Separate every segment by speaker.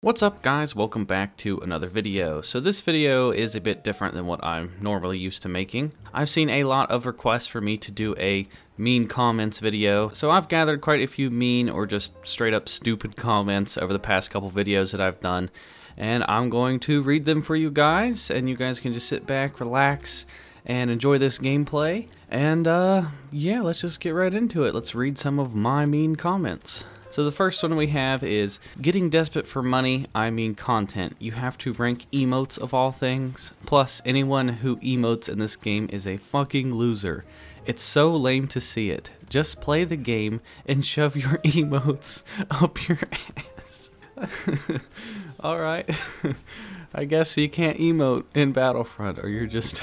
Speaker 1: What's up guys, welcome back to another video. So this video is a bit different than what I'm normally used to making. I've seen a lot of requests for me to do a mean comments video, so I've gathered quite a few mean or just straight up stupid comments over the past couple videos that I've done, and I'm going to read them for you guys, and you guys can just sit back, relax, and enjoy this gameplay. And yeah, let's just get right into it. Let's read some of my mean comments. So the first one we have is, getting desperate for money, I mean content. You have to rank emotes of all things. Plus, anyone who emotes in this game is a fucking loser. It's so lame to see it. Just play the game and shove your emotes up your ass. Alright. I guess you can't emote in Battlefront, or you're just...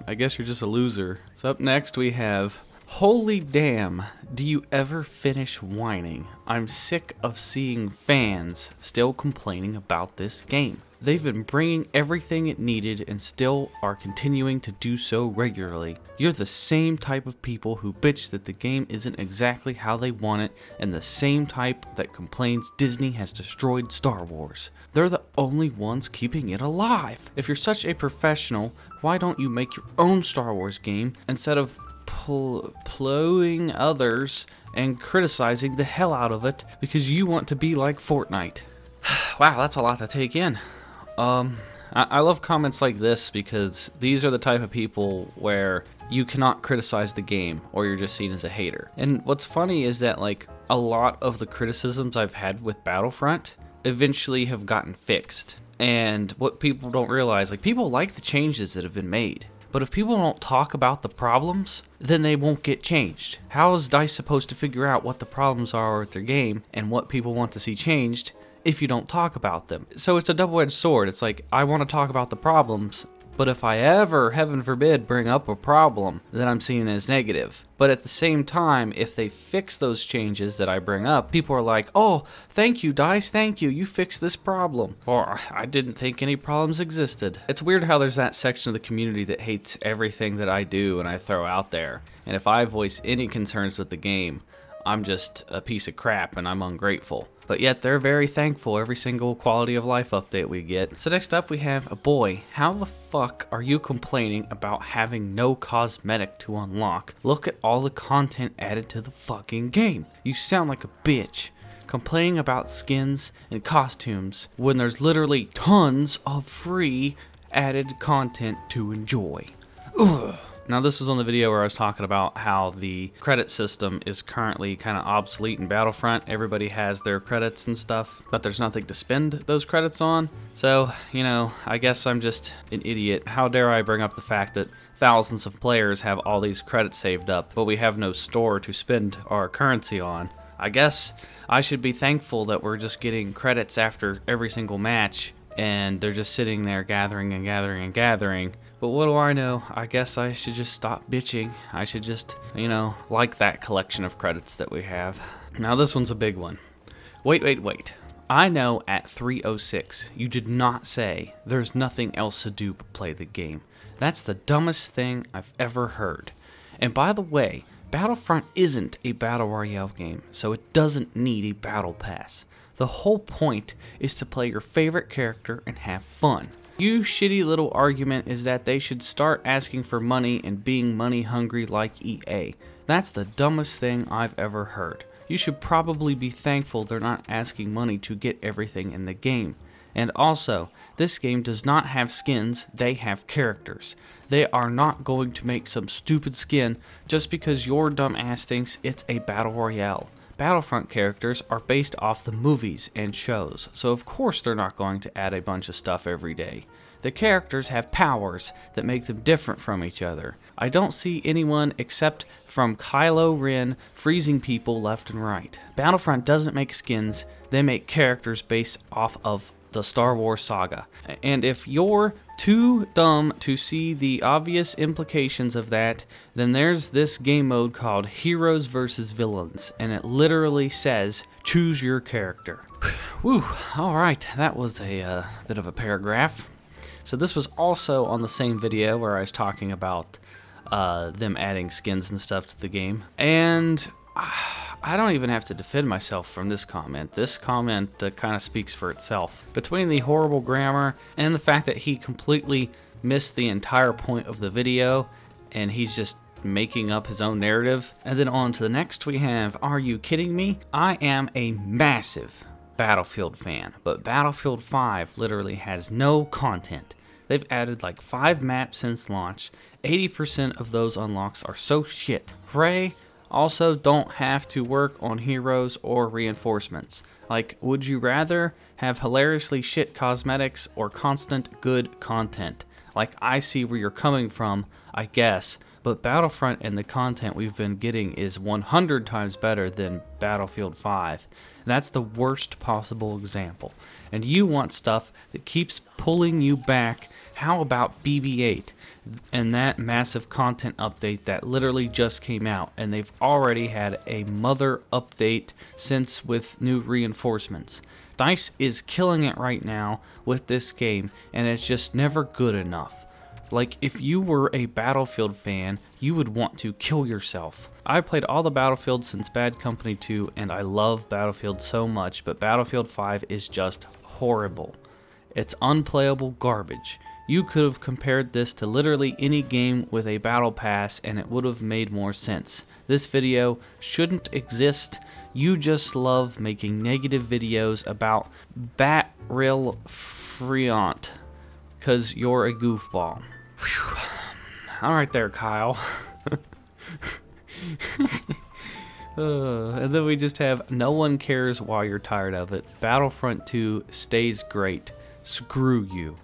Speaker 1: I guess you're just a loser. So up next we have... Holy damn, do you ever finish whining? I'm sick of seeing fans still complaining about this game. They've been bringing everything it needed and still are continuing to do so regularly. You're the same type of people who bitch that the game isn't exactly how they want it, and the same type that complains Disney has destroyed Star Wars. They're the only ones keeping it alive. If you're such a professional, why don't you make your own Star Wars game instead of plowing others and criticizing the hell out of it because you want to be like Fortnite? Wow, that's a lot to take in. I love comments like this because these are the type of people where you cannot criticize the game or you're just seen as a hater. And what's funny is that like a lot of the criticisms I've had with Battlefront eventually have gotten fixed. And what people don't realize, like, people like the changes that have been made. But if people don't talk about the problems, then they won't get changed. How is DICE supposed to figure out what the problems are with their game and what people want to see changed if you don't talk about them? So it's a double-edged sword. It's like, I want to talk about the problems, but if I ever, heaven forbid, bring up a problem, then I'm seen as negative. But at the same time, if they fix those changes that I bring up, people are like, oh, thank you, DICE, thank you, you fixed this problem. Or, I didn't think any problems existed. It's weird how there's that section of the community that hates everything that I do and I throw out there. And if I voice any concerns with the game, I'm just a piece of crap and I'm ungrateful. But yet they're very thankful every single quality of life update we get. So next up we have a boy. How the fuck are you complaining about having no cosmetic to unlock? Look at all the content added to the fucking game. You sound like a bitch. Complaining about skins and costumes when there's literally tons of free added content to enjoy. Ugh. Now this was on the video where I was talking about how the credit system is currently kind of obsolete in Battlefront. Everybody has their credits and stuff, but there's nothing to spend those credits on. So, you know, I guess I'm just an idiot. How dare I bring up the fact that thousands of players have all these credits saved up, but we have no store to spend our currency on. I guess I should be thankful that we're just getting credits after every single match, and they're just sitting there gathering and gathering and gathering. But what do I know? I guess I should just stop bitching. I should just, you know, like that collection of credits that we have. Now this one's a big one. Wait. I know at 3:06 you did not say there's nothing else to do but play the game. That's the dumbest thing I've ever heard. And by the way, Battlefront isn't a battle royale game, so it doesn't need a battle pass. The whole point is to play your favorite character and have fun. You shitty little argument is that they should start asking for money and being money hungry like EA. That's the dumbest thing I've ever heard. You should probably be thankful they're not asking money to get everything in the game. And also, this game does not have skins, they have characters. They are not going to make some stupid skin just because your dumb ass thinks it's a battle royale. Battlefront characters are based off the movies and shows, so of course they're not going to add a bunch of stuff every day. The characters have powers that make them different from each other. I don't see anyone except from Kylo Ren freezing people left and right. Battlefront doesn't make skins, they make characters based off of the Star Wars saga. And if you're too dumb to see the obvious implications of that, then there's this game mode called Heroes vs. Villains, and it literally says, choose your character. Whew, alright, that was a bit of a paragraph. So this was also on the same video where I was talking about them adding skins and stuff to the game. And I don't even have to defend myself from this comment. This comment kind of speaks for itself. Between the horrible grammar and the fact that he completely missed the entire point of the video and he's just making up his own narrative. And then on to the next we have, are you kidding me? I am a massive Battlefield fan, but Battlefield 5 literally has no content. They've added like 5 maps since launch. 80% of those unlocks are so shit. Hooray! Also, don't have to work on heroes or reinforcements. Like, would you rather have hilariously shit cosmetics or constant good content? Like, I see where you're coming from, I guess, but Battlefront and the content we've been getting is 100 times better than Battlefield 5. That's the worst possible example. And you want stuff that keeps pulling you back. How about BB-8 and that massive content update that literally just came out, and they've already had a mother update since with new reinforcements. DICE is killing it right now with this game, and it's just never good enough. Like, if you were a Battlefield fan, you would want to kill yourself. I played all the Battlefield since Bad Company 2, and I love Battlefield so much, but Battlefield 5 is just horrible. It's unplayable garbage. You could have compared this to literally any game with a battle pass and it would have made more sense. This video shouldn't exist. You just love making negative videos about Battlefront because you're a goofball. Whew. Alright there, Kyle. And then we just have, no one cares why you're tired of it. Battlefront 2 stays great. Screw you.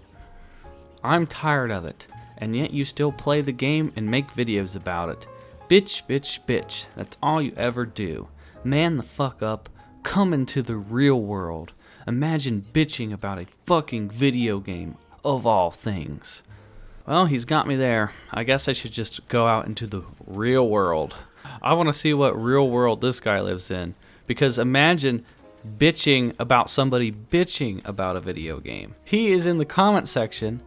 Speaker 1: I'm tired of it, and yet you still play the game and make videos about it. Bitch, bitch, bitch. That's all you ever do. Man the fuck up. Come into the real world. Imagine bitching about a fucking video game, of all things. Well, he's got me there. I guess I should just go out into the real world. I want to see what real world this guy lives in. Because imagine bitching about somebody bitching about a video game. He is in the comment section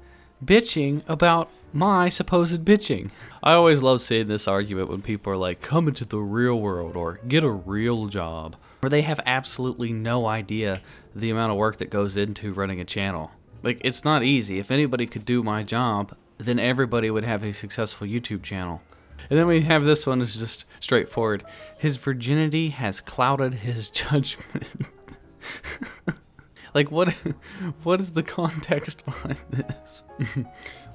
Speaker 1: bitching about my supposed bitching. I always love seeing this argument when people are like, come into the real world or get a real job. Where they have absolutely no idea the amount of work that goes into running a channel. Like, it's not easy. If anybody could do my job, then everybody would have a successful YouTube channel. And then we have this one, it's just straightforward. His virginity has clouded his judgment. Like, what is the context behind this?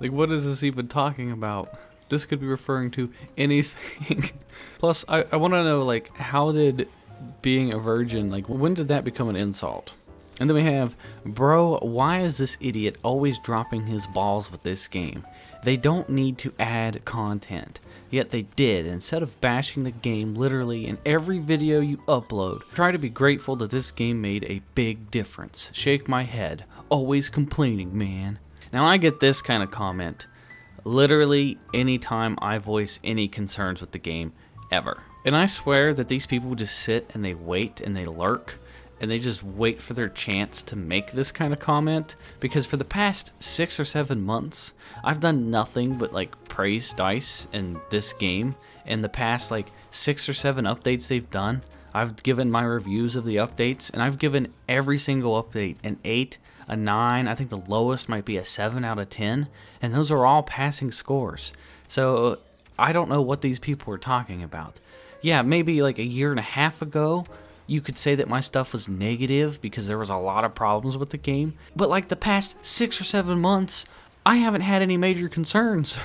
Speaker 1: Like, what is this even talking about? This could be referring to anything. Plus, I want to know, like, how did being a virgin, like, when did that become an insult? And then we have, bro, why is this idiot always dropping his balls with this game? They don't need to add content. Yet they did, instead of bashing the game literally in every video you upload. Try to be grateful that this game made a big difference. Shake my head. Always complaining, man. Now I get this kind of comment literally anytime I voice any concerns with the game, ever. And I swear that these people just sit and they wait and they lurk. And they just wait for their chance to make this kind of comment, because for the past 6 or 7 months I've done nothing but like praise DICE and this game. In the past like 6 or 7 updates they've done, I've given my reviews of the updates, and I've given every single update an 8, a 9, I think the lowest might be a 7 out of 10, and those are all passing scores. So I don't know what these people are talking about. Yeah, maybe like a year and a half ago you could say that my stuff was negative because there was a lot of problems with the game. But like the past 6 or 7 months, I haven't had any major concerns.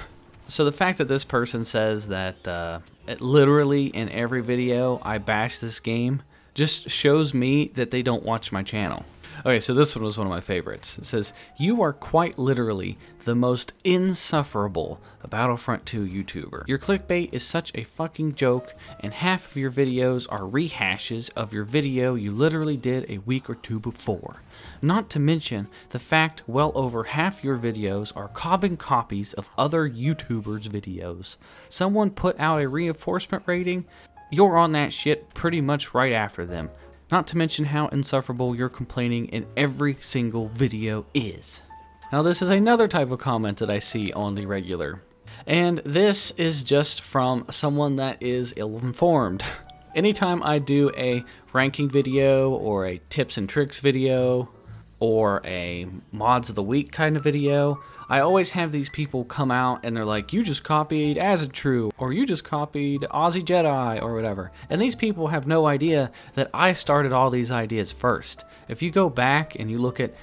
Speaker 1: So the fact that this person says that literally in every video I bash this game just shows me that they don't watch my channel. Okay, so this one was one of my favorites. It says, you are quite literally the most insufferable Battlefront 2 YouTuber. Your clickbait is such a fucking joke, and half of your videos are rehashes of your video you literally did a week or 2 before. Not to mention the fact well over half your videos are carbon copies of other YouTubers' videos. Someone put out a reinforcement rating, you're on that shit pretty much right after them. Not to mention how insufferable your complaining in every single video is. Now this is another type of comment that I see on the regular. And this is just from someone that is ill-informed. Anytime I do a ranking video or a tips and tricks video or a mods of the week kind of video, I always have these people come out and they're like, you just copied True, or you just copied Aussie Jedi, or whatever. And these people have no idea that I started all these ideas first. If you go back and you look at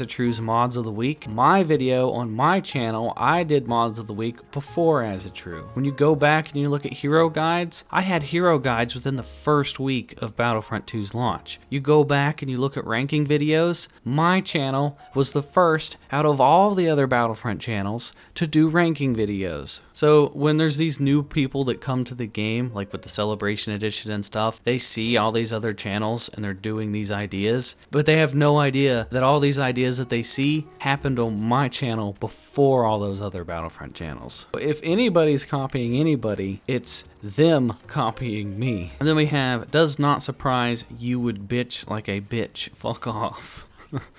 Speaker 1: True's mods of the week, my video on my channel, I did mods of the week before True. When you go back and you look at hero guides, I had hero guides within the first week of Battlefront 2's launch. You go back and you look at ranking videos, my channel was the first out of all the other Battlefront channels to do ranking videos. So when there's these new people that come to the game, like with the Celebration Edition and stuff, they see all these other channels and they're doing these ideas, but they have no idea that all these ideas that they see happened on my channel before all those other Battlefront channels. If anybody's copying anybody, it's them copying me. And then we have, does not surprise, you would bitch like a bitch. Fuck off.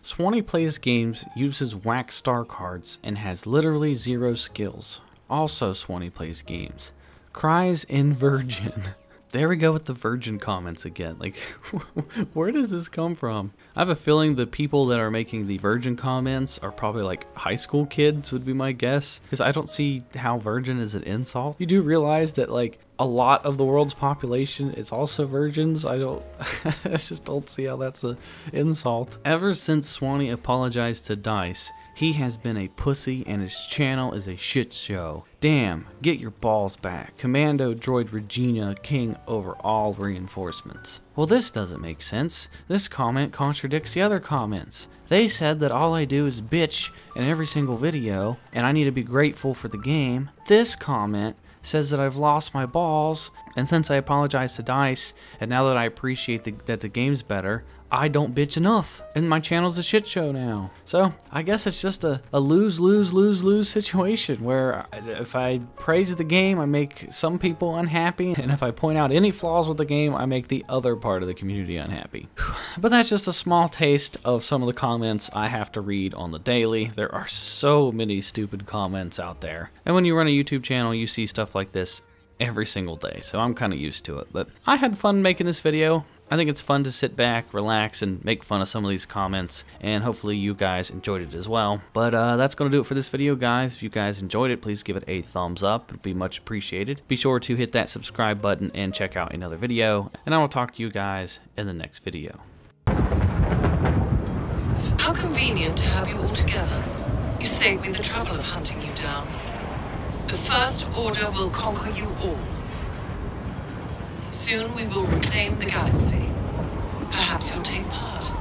Speaker 1: SwanyPlaysGames uses whack star cards and has literally 0 skills. Also SwanyPlaysGames cries in virgin. There we go with the virgin comments again. Like, where does this come from? I have a feeling the people that are making the virgin comments are probably like high school kids would be my guess, because I don't see how virgin is an insult. You do realize that like a lot of the world's population is also virgins. I just don't see how that's an insult. Ever since Swany apologized to DICE, he has been a pussy and his channel is a shit show. Damn, get your balls back. Commando Droid Regina king over all reinforcements. Well, this doesn't make sense. This comment contradicts the other comments. They said that all I do is bitch in every single video and I need to be grateful for the game. This comment says that I've lost my balls, and since I apologized to DICE, and now that I appreciate that the game's better, I don't bitch enough, and my channel's a shit show now. So I guess it's just a lose situation where if I praise the game, I make some people unhappy, and if I point out any flaws with the game, I make the other part of the community unhappy. But that's just a small taste of some of the comments I have to read on the daily. There are so many stupid comments out there, and when you run a YouTube channel, you see stuff like this every single day, so I'm kind of used to it. But I had fun making this video. I think it's fun to sit back, relax, and make fun of some of these comments, and hopefully you guys enjoyed it as well. But that's going to do it for this video, guys. If you guys enjoyed it, please give it a thumbs up. It'd be much appreciated. Be sure to hit that subscribe button and check out another video, and I will talk to you guys in the next video.
Speaker 2: How convenient to have you all together. You saved me the trouble of hunting you down. The First Order will conquer you all. Soon we will reclaim the galaxy. Perhaps you'll take part.